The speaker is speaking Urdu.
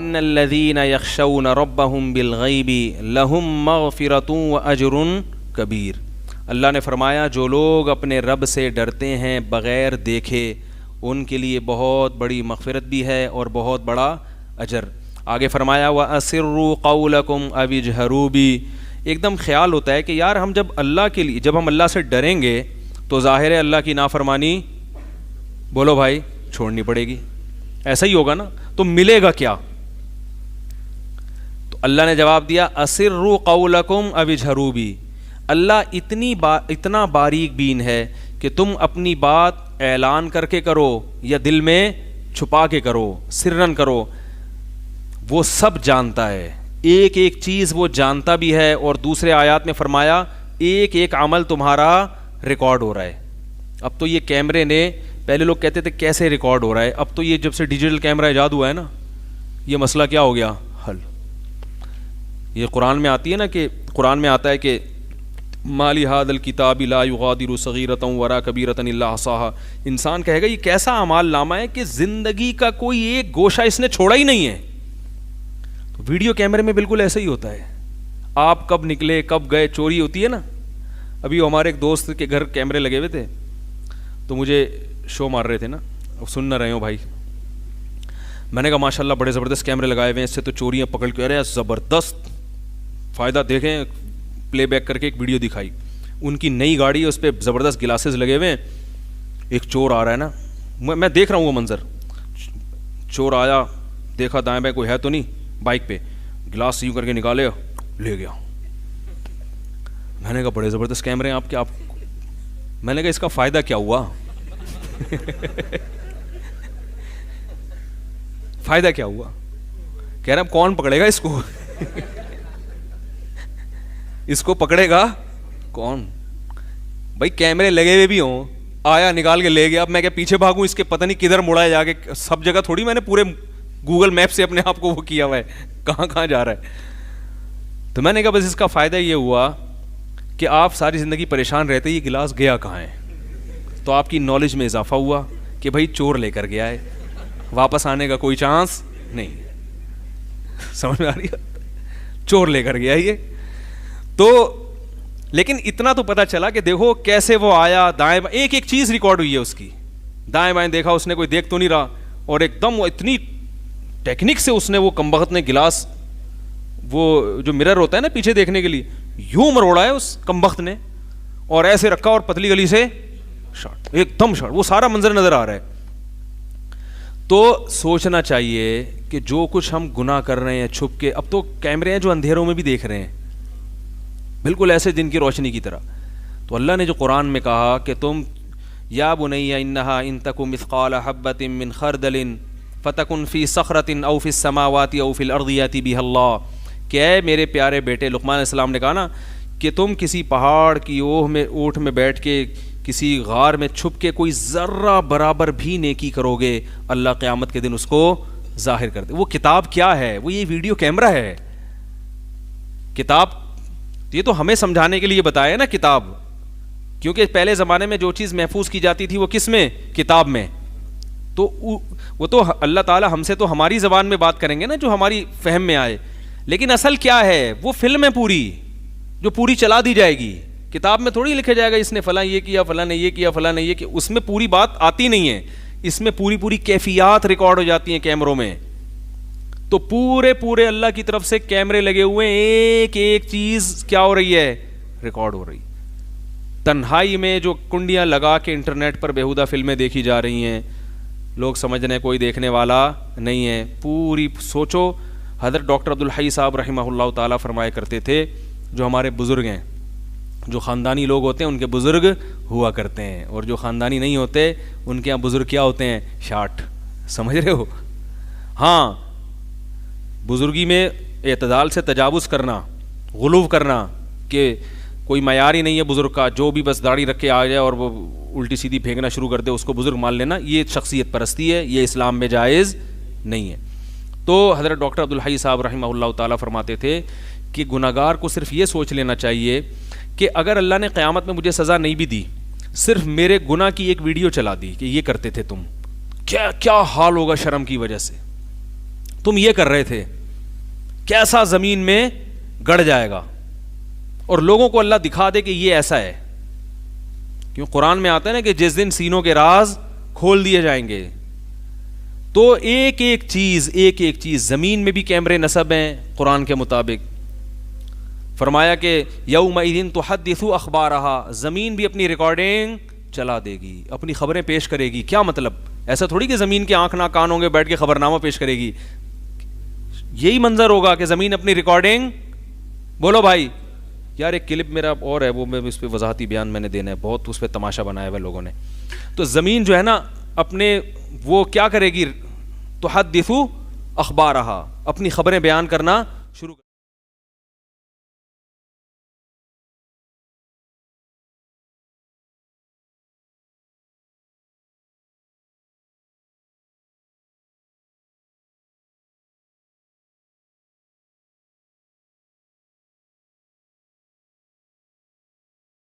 ان الذین یخشون ربهم بالغیب لہم مغفرۃ واجر کبیر. اللہ نے فرمایا جو لوگ اپنے رب سے ڈرتے ہیں بغیر دیکھے ان کے لیے بہت بڑی مغفرت بھی ہے اور بہت بڑا اجر. آگے فرمایا وَأَسِرُّوا قَوْلَكُمْ أَوِ اجْهَرُوا بِهِ. ایک دم خیال ہوتا ہے کہ یار ہم جب اللہ کے لیے جب ہم اللہ سے ڈریں گے تو ظاہر ہے اللہ کی نافرمانی بولو بھائی چھوڑنی پڑے گی. ایسا ہی ہوگا نا, تو ملے گا کیا؟ تو اللہ نے جواب دیا أَسِرُّوا قَوْلَكُمْ أَوِ اجْهَرُوا بِهِ. اللہ اتنا باریک بین ہے کہ تم اپنی بات اعلان کر کے کرو یا دل میں چھپا کے کرو, سرن کرو, وہ سب جانتا ہے. ایک ایک چیز وہ جانتا بھی ہے. اور دوسرے آیات میں فرمایا ایک ایک عمل تمہارا ریکارڈ ہو رہا ہے. اب تو یہ کیمرے نے, پہلے لوگ کہتے تھے کیسے ریکارڈ ہو رہا ہے, اب تو یہ جب سے ڈیجیٹل کیمرہ ایجاد ہوا ہے نا, یہ مسئلہ کیا ہو گیا حل. یہ قرآن میں آتی ہے نا, کہ قرآن میں آتا ہے کہ مالی ھذا الکتاب لا یغادر صغیرۃ ولا کبیرۃ الا احصاھا. انسان کہے گا یہ کیسا اعمال نامہ ہے کہ زندگی کا کوئی ایک گوشہ اس نے چھوڑا ہی نہیں ہے. تو ویڈیو کیمرے میں بالکل ایسا ہی ہوتا ہے. آپ کب نکلے کب گئے, چوری ہوتی ہے نا. ابھی ہمارے ایک دوست کے گھر کیمرے لگے ہوئے تھے تو مجھے شو مار رہے تھے نا, اب سن نہ رہے ہو بھائی. میں نے کہا ماشاء اللہ بڑے زبردست کیمرے لگائے ہوئے ہیں, اس سے تو چوریاں پکڑ کے, ارے زبردست فائدہ دیکھیں, پلے بیک کر کے ایک ویڈیو دکھائی. ان کی نئی گاڑی ہے, اس پہ زبردست گلاسز لگے ہوئے ہیں. ایک چور آ رہا ہے نا, میں دیکھ رہا ہوں وہ منظر. چور آیا, دیکھا دائیں بائیں کوئی ہے تو نہیں, بائک پہ گلاس یوں کر کے نکالے, لے گیا. میں نے کہا بڑے زبردست کیمرے ہیں آپ کے. آپ میں نے کہا اس کا فائدہ کیا ہوا فائدہ کیا ہوا؟ کہہ رہا کون پکڑے گا اس کو اس کو پکڑے گا کون بھائی؟ کیمرے لگے ہوئے بھی ہوں, آیا نکال کے لے گیا. اب میں کہ پیچھے بھاگوں اس کے, پتہ نہیں کدھر مڑا ہے جا کے. سب جگہ تھوڑی میں نے پورے گوگل میپ سے اپنے آپ کو وہ کیا ہوا ہے کہاں کہاں جا رہا ہے. تو میں نے کہا بس اس کا فائدہ یہ ہوا کہ آپ ساری زندگی پریشان رہتے یہ گلاس گیا کہاں ہے, تو آپ کی نالج میں اضافہ ہوا کہ بھائی چور لے کر گیا ہے, واپس آنے کا کوئی چانس نہیں. سمجھ میں آ رہی ہے؟ چور لے کر گیا یہ. تو لیکن اتنا تو پتا چلا کہ دیکھو کیسے وہ آیا, دائیں بائیں ایک ایک چیز ریکارڈ ہوئی ہے اس کی. دائیں بائیں دیکھا اس نے, کوئی دیکھ تو نہیں رہا, اور ایک دم اتنی ٹیکنک سے اس نے وہ کمبخت نے گلاس, وہ جو مرر ہوتا ہے نا پیچھے دیکھنے کے لیے, یوں مروڑا ہے اس کمبخت نے, اور ایسے رکھا اور پتلی گلی سے شاٹ, ایک دم شاٹ. وہ سارا منظر نظر آ رہا ہے. تو سوچنا چاہیے کہ جو کچھ ہم گناہ کر رہے ہیں چھپ کے, اب تو کیمرے ہیں جو اندھیروں میں بھی دیکھ رہے ہیں, بالکل ایسے دن کی روشنی کی طرح. تو اللہ نے جو قرآن میں کہا کہ تم یا بنی انہا ان تک مثقال حبۃ من خردل فتکن فی صخرۃ او فی السماوات او فی الارض یاتی بہ اللہ, کہ اے میرے پیارے بیٹے, لقمان علیہ السلام نے کہا نا کہ تم کسی پہاڑ کی اوہ میں اونٹ میں بیٹھ کے کسی غار میں چھپ کے کوئی ذرہ برابر بھی نیکی کرو گے, اللہ قیامت کے دن اس کو ظاہر کر دے. وہ کتاب کیا ہے؟ وہ یہ ویڈیو کیمرہ ہے. کتاب یہ تو ہمیں سمجھانے کے لیے بتایا نا کتاب, کیونکہ پہلے زمانے میں جو چیز محفوظ کی جاتی تھی وہ کس میں؟ کتاب میں. تو وہ تو اللہ تعالیٰ ہم سے تو ہماری زبان میں بات کریں گے نا جو ہماری فہم میں آئے, لیکن اصل کیا ہے؟ وہ فلم ہے پوری, جو پوری چلا دی جائے گی. کتاب میں تھوڑی لکھا جائے گا اس نے فلاں یہ کیا, فلاں نے یہ کیا, فلاں نے یہ کیا. اس میں پوری بات آتی نہیں ہے, اس میں پوری کیفیات ریکارڈ ہو جاتی ہیں کیمروں میں. تو پورے اللہ کی طرف سے کیمرے لگے ہوئے ہیں, ایک ایک چیز کیا ہو رہی ہے؟ ریکارڈ ہو رہی. تنہائی میں جو کنڈیاں لگا کے انٹرنیٹ پر بیہودہ فلمیں دیکھی جا رہی ہیں, لوگ سمجھ رہے ہیں کوئی دیکھنے والا نہیں ہے. پوری سوچو, حضرت ڈاکٹر عبدالحی صاحب رحمہ اللہ تعالیٰ فرمایا کرتے تھے, جو ہمارے بزرگ ہیں, جو خاندانی لوگ ہوتے ہیں ان کے بزرگ ہوا کرتے ہیں, اور جو خاندانی نہیں ہوتے ان کے یہاں بزرگ کیا ہوتے ہیں؟ شاٹ. سمجھ رہے ہو؟ ہاں, بزرگی میں اعتدال سے تجاوز کرنا, غلو کرنا, کہ کوئی معیار ہی نہیں ہے بزرگ کا, جو بھی بس داڑھی رکھ کے آ جائے اور وہ الٹی سیدھی پھینکنا شروع کر دے اس کو بزرگ مان لینا, یہ شخصیت پرستی ہے, یہ اسلام میں جائز نہیں ہے. تو حضرت ڈاکٹر عبدالحی صاحب رحمہ اللہ تعالیٰ فرماتے تھے کہ گناہگار کو صرف یہ سوچ لینا چاہیے کہ اگر اللہ نے قیامت میں مجھے سزا نہیں بھی دی, صرف میرے گناہ کی ایک ویڈیو چلا دی کہ یہ کرتے تھے تم, کیا حال ہوگا شرم کی وجہ سے. تم یہ کر رہے تھے. کیسا زمین میں گڑ جائے گا, اور لوگوں کو اللہ دکھا دے کہ یہ ایسا ہے. کیوں قرآن میں آتا ہے نا کہ جس دن سینوں کے راز کھول دیے جائیں گے, تو ایک ایک چیز زمین میں بھی کیمرے نصب ہیں قرآن کے مطابق. فرمایا کہ یومئذ تحدث اخبارها, زمین بھی اپنی ریکارڈنگ چلا دے گی, اپنی خبریں پیش کرے گی. کیا مطلب؟ ایسا تھوڑی کہ زمین کے آنکھ نہ کان ہوں گے, بیٹھ کے خبرنامہ پیش کرے گی. یہی منظر ہوگا کہ زمین اپنی ریکارڈنگ, بولو بھائی. یار ایک کلپ میرا اور ہے, وہ میں اس پہ وضاحتی بیان میں نے دینا ہے, بہت اس پہ تماشا بنایا ہوا لوگوں نے. تو زمین جو ہے نا اپنے وہ کیا کرے گی, تحدث اخبارها, اپنی خبریں بیان کرنا شروع